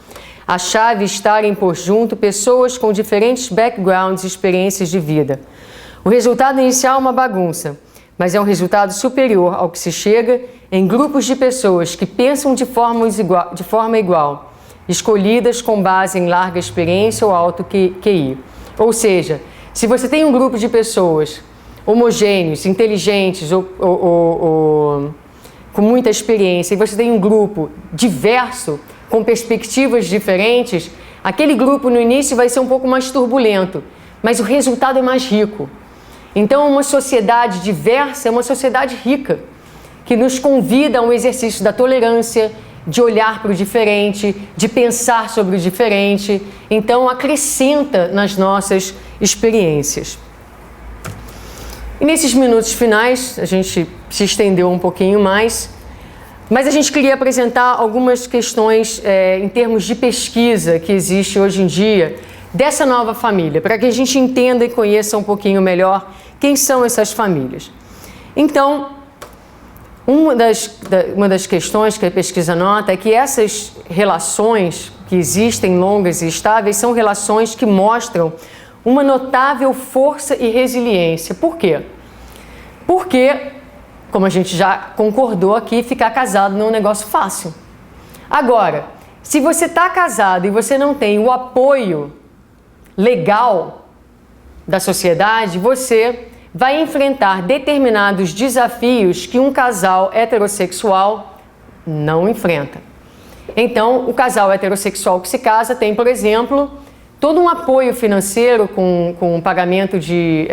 A chave está em pôr junto pessoas com diferentes backgrounds e experiências de vida. O resultado inicial é uma bagunça, mas é um resultado superior ao que se chega em grupos de pessoas que pensam de forma igual, escolhidas com base em larga experiência ou alto QI. Ou seja, se você tem um grupo de pessoas homogêneos, inteligentes ou com muita experiência, e você tem um grupo diverso, com perspectivas diferentes, aquele grupo no início vai ser um pouco mais turbulento, mas o resultado é mais rico. Então, uma sociedade diversa é uma sociedade rica, que nos convida a um exercício da tolerância, de olhar para o diferente, de pensar sobre o diferente. Então, acrescenta nas nossas experiências. E nesses minutos finais, a gente se estendeu um pouquinho mais, mas a gente queria apresentar algumas questões em termos de pesquisa que existe hoje em dia dessa nova família, para que a gente entenda e conheça um pouquinho melhor quem são essas famílias. Então, uma das questões que a pesquisa nota é que essas relações que existem, longas e estáveis, são relações que mostram uma notável força e resiliência. Por quê? Porque, como a gente já concordou aqui, ficar casado não é um negócio fácil. Agora, se você está casado e você não tem o apoio legal da sociedade, você vai enfrentar determinados desafios que um casal heterossexual não enfrenta. Então, o casal heterossexual que se casa tem, por exemplo, todo um apoio financeiro com pagamento de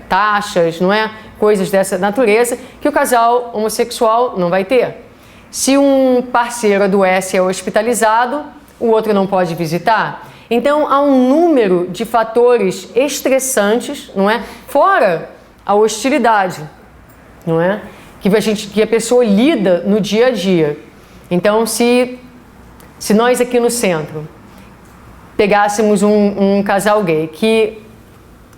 taxas, não é? Coisas dessa natureza, que o casal homossexual não vai ter. Se um parceiro adoece e é hospitalizado, o outro não pode visitar. Então, há um número de fatores estressantes, não é? Fora a hostilidade, não é? Que a pessoa lida no dia a dia. Então, se nós aqui no centro pegássemos um casal gay que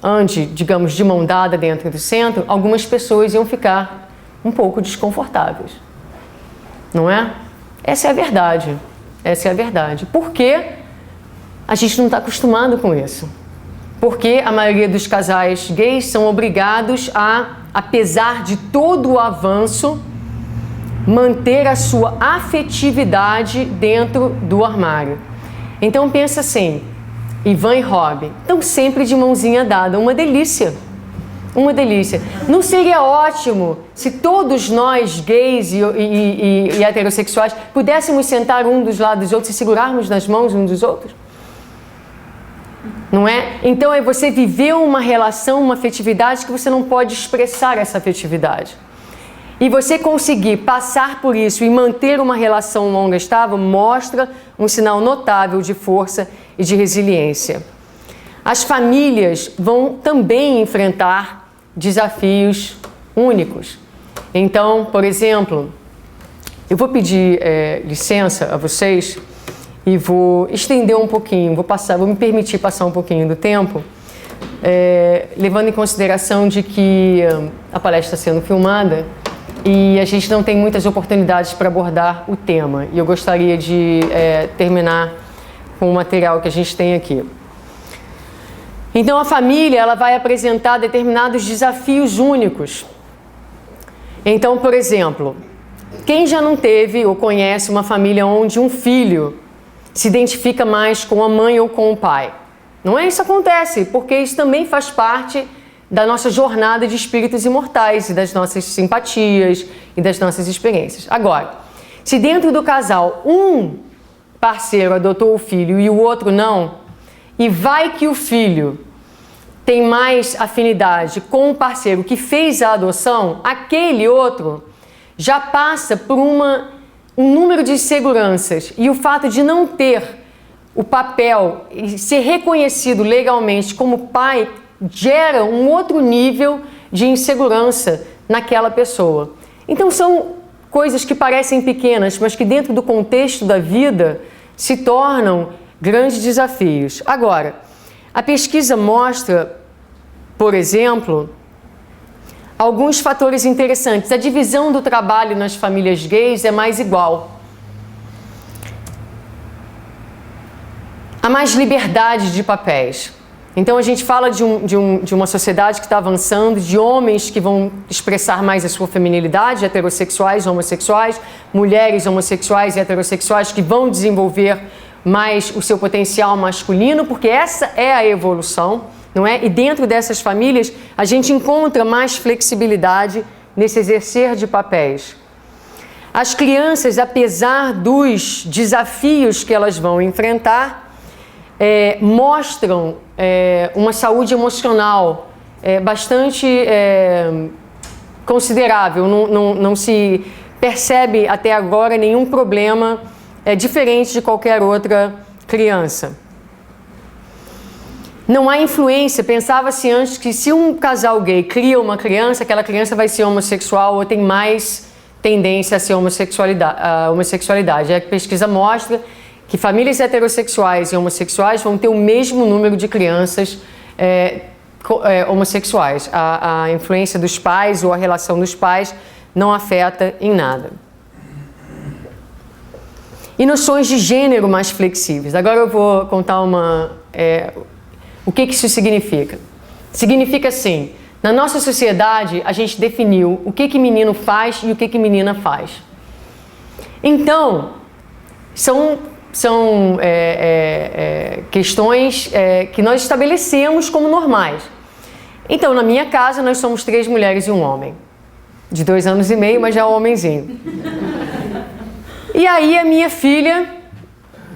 ande, digamos, de mão dada dentro do centro, algumas pessoas iam ficar um pouco desconfortáveis. Não é? Essa é a verdade. Essa é a verdade. Por quê? A gente não está acostumado com isso. Porque a maioria dos casais gays são obrigados a, apesar de todo o avanço, manter a sua afetividade dentro do armário. Então pensa assim, Ivan e Rob estão sempre de mãozinha dada, uma delícia. Uma delícia. Não seria ótimo se todos nós, gays e heterossexuais, pudéssemos sentar um dos lados dos outros e segurarmos nas mãos uns dos outros? Não é? Então é você viver uma relação, uma afetividade que você não pode expressar essa afetividade. E você conseguir passar por isso e manter uma relação longa e estável mostra um sinal notável de força e de resiliência. As famílias vão também enfrentar desafios únicos. Então, por exemplo, eu vou pedir licença a vocês e vou estender um pouquinho, vou me permitir passar um pouquinho do tempo, levando em consideração de que a palestra está sendo filmada e a gente não tem muitas oportunidades para abordar o tema. E eu gostaria de terminar com o material que a gente tem aqui. Então, a família ela vai apresentar determinados desafios únicos. Então, por exemplo, quem já não teve ou conhece uma família onde um filho se identifica mais com a mãe ou com o pai? Não é isso que acontece, porque isso também faz parte da nossa jornada de espíritos imortais e das nossas simpatias e das nossas experiências. Agora, se dentro do casal um parceiro adotou o filho e o outro não, e vai que o filho tem mais afinidade com o parceiro que fez a adoção, aquele outro já passa por um número de inseguranças, e o fato de não ter o papel e ser reconhecido legalmente como pai gera um outro nível de insegurança naquela pessoa. Então são coisas que parecem pequenas, mas que dentro do contexto da vida se tornam grandes desafios. Agora, a pesquisa mostra, por exemplo, alguns fatores interessantes. A divisão do trabalho nas famílias gays é mais igual. Há mais liberdade de papéis. Então a gente fala de uma sociedade que está avançando, de homens que vão expressar mais a sua feminilidade, heterossexuais, homossexuais, mulheres homossexuais e heterossexuais que vão desenvolver mais o seu potencial masculino, porque essa é a evolução, não é? E dentro dessas famílias a gente encontra mais flexibilidade nesse exercer de papéis. As crianças, apesar dos desafios que elas vão enfrentar, mostram uma saúde emocional bastante considerável. Não se percebe até agora nenhum problema diferente de qualquer outra criança. Não há influência. Pensava-se antes que se um casal gay cria uma criança, aquela criança vai ser homossexual ou tem mais tendência a ser homossexualidade. A pesquisa mostra que famílias heterossexuais e homossexuais vão ter o mesmo número de crianças homossexuais. A influência dos pais ou a relação dos pais não afeta em nada. E noções de gênero mais flexíveis. Agora eu vou contar o que isso significa. Significa assim, na nossa sociedade a gente definiu o que menino faz e o que menina faz. Então, são questões que nós estabelecemos como normais. Então, na minha casa nós somos 3 mulheres e um homem. De 2 anos e meio, mas já é um homenzinho. E aí a minha filha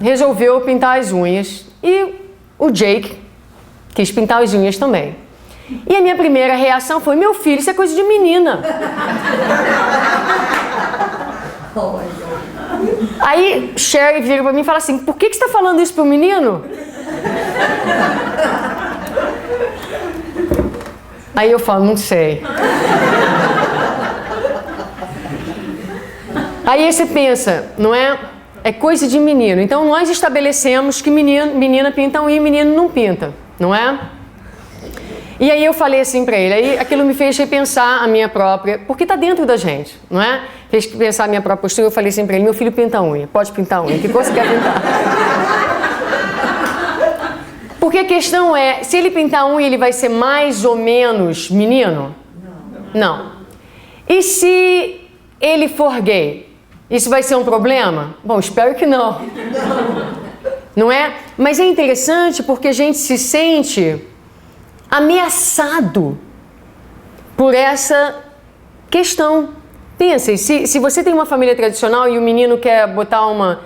resolveu pintar as unhas e o Jake quis pintar as unhas também. E a minha primeira reação foi: meu filho, isso é coisa de menina. Aí Sherry vira pra mim e fala assim: por que você está falando isso pro menino? Aí eu falo: não sei. Aí você pensa, não é? É coisa de menino. Então nós estabelecemos que menina pinta unha e menino não pinta, não é? E aí eu falei assim pra ele, aí aquilo me fez repensar a minha própria, porque tá dentro da gente, não é? Fez pensar a minha própria postura. Eu falei assim pra ele: meu filho pinta unha, pode pintar unha, que coisa você quer pintar? Porque a questão é, se ele pintar unha, ele vai ser mais ou menos menino? Não. E se ele for gay? Isso vai ser um problema? Bom, espero que não. Não é? Mas é interessante porque a gente se sente ameaçado por essa questão. Pensem, se você tem uma família tradicional e o menino quer botar uma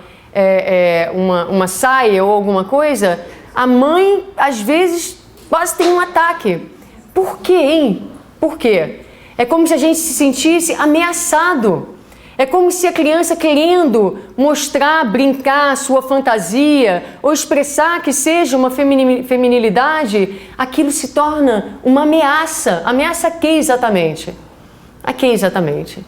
saia ou alguma coisa, a mãe, às vezes, quase tem um ataque. Por quê, hein? Por quê? É como se a gente se sentisse ameaçado. É como se a criança, querendo mostrar, brincar, sua fantasia ou expressar que seja uma feminilidade, aquilo se torna uma ameaça. Ameaça a quê exatamente? A quê exatamente?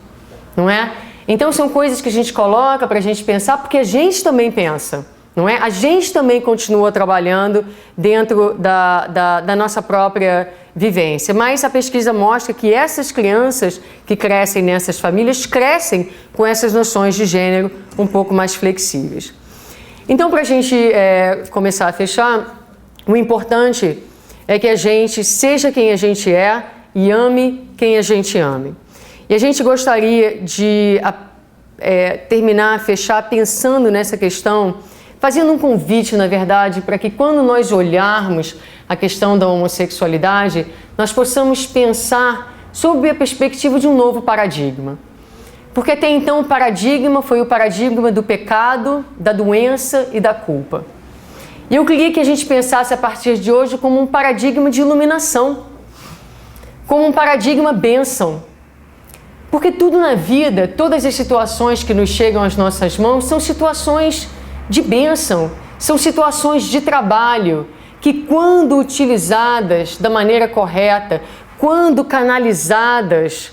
Não é? Então são coisas que a gente coloca para a gente pensar, porque a gente também pensa, não é? A gente também continua trabalhando dentro da nossa própria vivência. Mas a pesquisa mostra que essas crianças que crescem nessas famílias crescem com essas noções de gênero um pouco mais flexíveis. Então, para a gente começar a fechar, o importante é que a gente seja quem a gente é e ame quem a gente ame. E a gente gostaria de terminar, fechar pensando nessa questão, fazendo um convite, na verdade, para que quando nós olharmos a questão da homossexualidade, nós possamos pensar sob a perspectiva de um novo paradigma. Porque até então o paradigma foi o paradigma do pecado, da doença e da culpa. E eu queria que a gente pensasse a partir de hoje como um paradigma de iluminação, como um paradigma bênção. Porque tudo na vida, todas as situações que nos chegam às nossas mãos são situações de bênção, são situações de trabalho, que quando utilizadas da maneira correta, quando canalizadas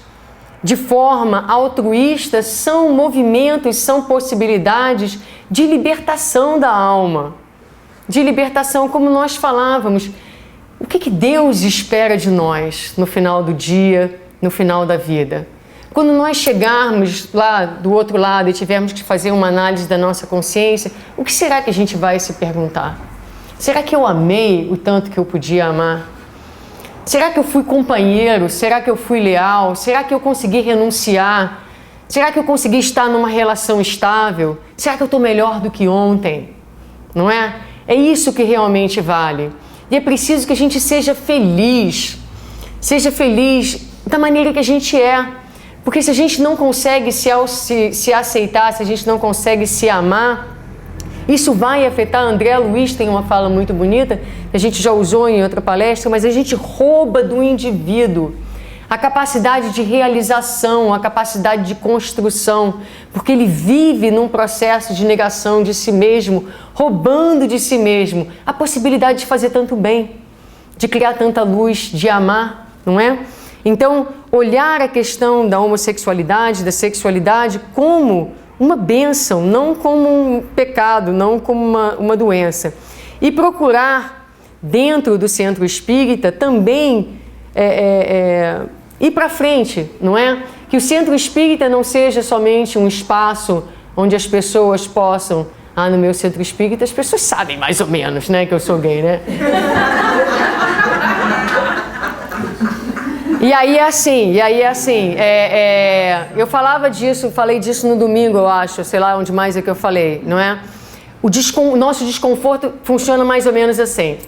de forma altruísta, são movimentos, são possibilidades de libertação da alma, de libertação, como nós falávamos. O que Deus espera de nós no final do dia, no final da vida? Quando nós chegarmos lá do outro lado e tivermos que fazer uma análise da nossa consciência, o que será que a gente vai se perguntar? Será que eu amei o tanto que eu podia amar? Será que eu fui companheiro? Será que eu fui leal? Será que eu consegui renunciar? Será que eu consegui estar numa relação estável? Será que eu estou melhor do que ontem? Não é? É isso que realmente vale. E é preciso que a gente seja feliz da maneira que a gente é. Porque se a gente não consegue se aceitar, se a gente não consegue se amar, isso vai afetar. André Luiz tem uma fala muito bonita, que a gente já usou em outra palestra, mas a gente rouba do indivíduo a capacidade de realização, a capacidade de construção, porque ele vive num processo de negação de si mesmo, roubando de si mesmo a possibilidade de fazer tanto bem, de criar tanta luz, de amar, não é? Então, olhar a questão da homossexualidade, da sexualidade como uma bênção, não como um pecado, não como uma doença. E procurar, dentro do centro espírita, também ir para frente, não é? Que o centro espírita não seja somente um espaço onde as pessoas possam... no meu centro espírita as pessoas sabem mais ou menos, né, que eu sou gay, né? E aí é assim, eu falei disso no domingo, eu acho, sei lá onde mais é que eu falei, não é? O nosso desconforto funciona mais ou menos assim.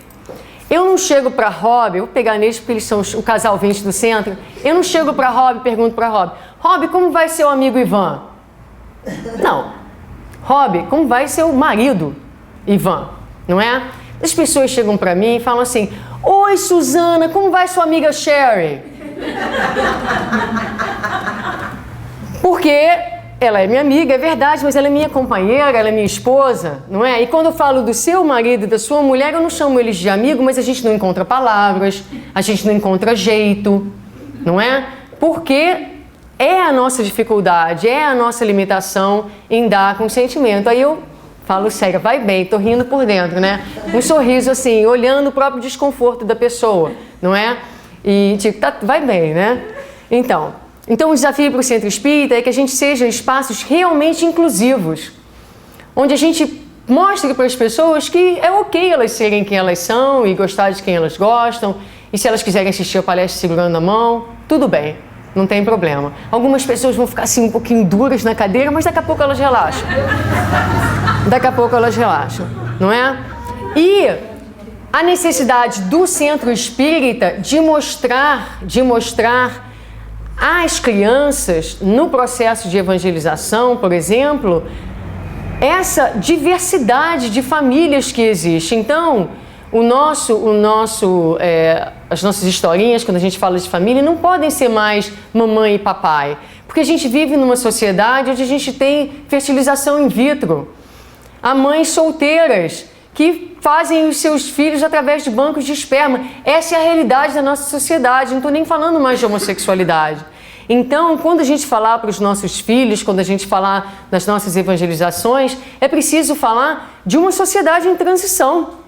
Eu não chego para Rob, eu vou pegar neles porque eles são o casal 20 do centro, eu não chego para Rob e pergunto para Rob, como vai seu amigo Ivan? Não. Rob, como vai seu marido Ivan? Não é? As pessoas chegam para mim e falam assim: oi, Suzana, como vai sua amiga Sherry? Porque ela é minha amiga, é verdade, mas ela é minha companheira, ela é minha esposa, não é? E quando eu falo do seu marido e da sua mulher, eu não chamo eles de amigo, mas a gente não encontra palavras, a gente não encontra jeito, não é? Porque é a nossa dificuldade, é a nossa limitação em dar consentimento. Aí eu falo sério, vai bem, tô rindo por dentro, né? Um sorriso assim, olhando o próprio desconforto da pessoa, não é? E tipo, vai bem, né? Então o desafio para o Centro Espírita é que a gente seja espaços realmente inclusivos, onde a gente mostre para as pessoas que é ok elas serem quem elas são e gostar de quem elas gostam, e se elas quiserem assistir a palestra segurando a mão, tudo bem, não tem problema. Algumas pessoas vão ficar assim um pouquinho duras na cadeira, mas daqui a pouco elas relaxam. Daqui a pouco elas relaxam, não é? E a necessidade do Centro Espírita de mostrar às crianças, no processo de evangelização, por exemplo, essa diversidade de famílias que existe. Então, as nossas historinhas, quando a gente fala de família, não podem ser mais mamãe e papai, porque a gente vive numa sociedade onde a gente tem fertilização in vitro. Há mães solteiras que fazem os seus filhos através de bancos de esperma. Essa é a realidade da nossa sociedade, não estou nem falando mais de homossexualidade. Então, quando a gente falar para os nossos filhos, quando a gente falar nas nossas evangelizações, é preciso falar de uma sociedade em transição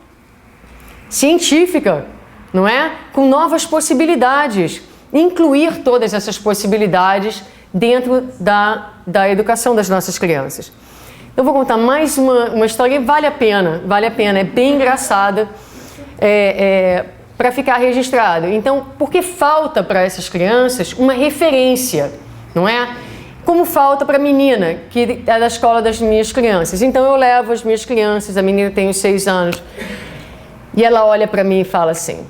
científica, não é? Com novas possibilidades. Incluir todas essas possibilidades dentro da educação das nossas crianças. Eu vou contar mais uma história que vale a pena, é bem engraçada, para ficar registrado. Então, porque falta para essas crianças uma referência, não é? Como falta para a menina, que é da escola das minhas crianças. Então, eu levo as minhas crianças, a menina tem uns 6 anos, e ela olha para mim e fala assim: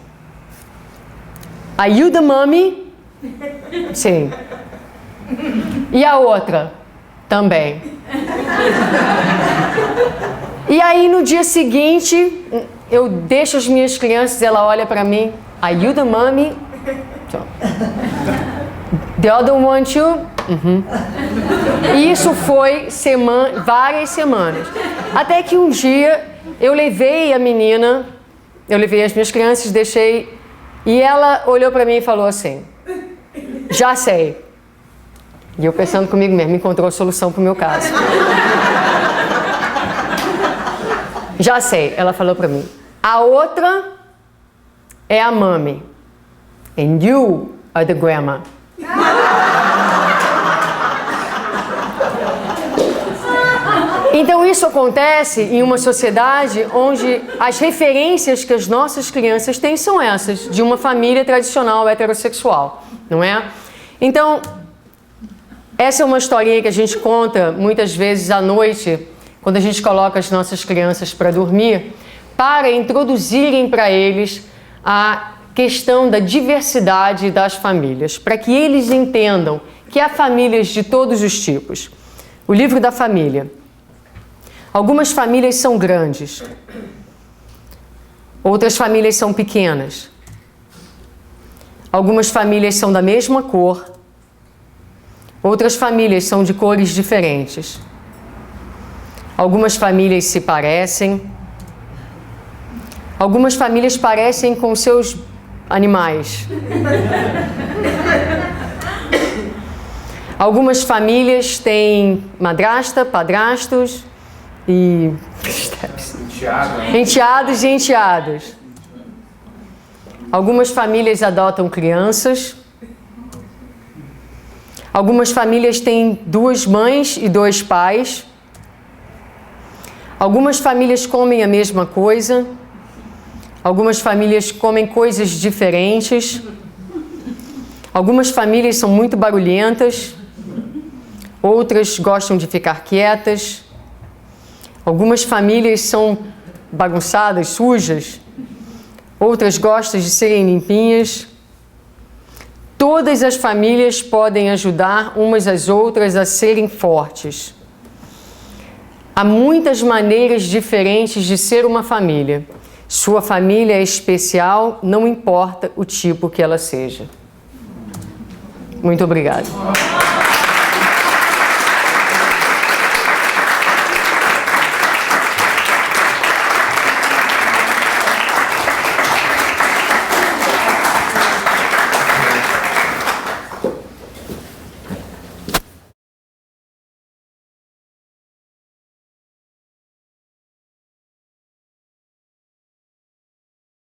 Are you the mommy? Sim. E a outra? Também. E aí no dia seguinte eu deixo as minhas crianças, ela olha para mim: Are you the mommy? The other one too? E isso foi várias semanas. Até que um dia eu levei as minhas crianças, deixei, e ela olhou para mim e falou assim: Já sei. E eu pensando comigo mesmo, encontrou a solução para o meu caso. Já sei, ela falou para mim: A outra é a mami. And you are the grandma. Então isso acontece em uma sociedade onde as referências que as nossas crianças têm são essas, de uma família tradicional heterossexual, não é? Então, essa é uma historinha que a gente conta muitas vezes à noite, quando a gente coloca as nossas crianças para dormir, para introduzirem para eles a questão da diversidade das famílias, para que eles entendam que há famílias de todos os tipos. O livro da família. Algumas famílias são grandes, outras famílias são pequenas. Algumas famílias são da mesma cor, outras famílias são de cores diferentes. Algumas famílias se parecem, algumas famílias parecem com seus animais. Algumas famílias têm madrasta, padrastos e enteados e enteados. Algumas famílias adotam crianças. Algumas famílias têm 2 mães e 2 pais. Algumas famílias comem a mesma coisa. Algumas famílias comem coisas diferentes. Algumas famílias são muito barulhentas. Outras gostam de ficar quietas. Algumas famílias são bagunçadas, sujas. Outras gostam de serem limpinhas. Todas as famílias podem ajudar umas às outras a serem fortes. Há muitas maneiras diferentes de ser uma família. Sua família é especial, não importa o tipo que ela seja. Muito obrigada.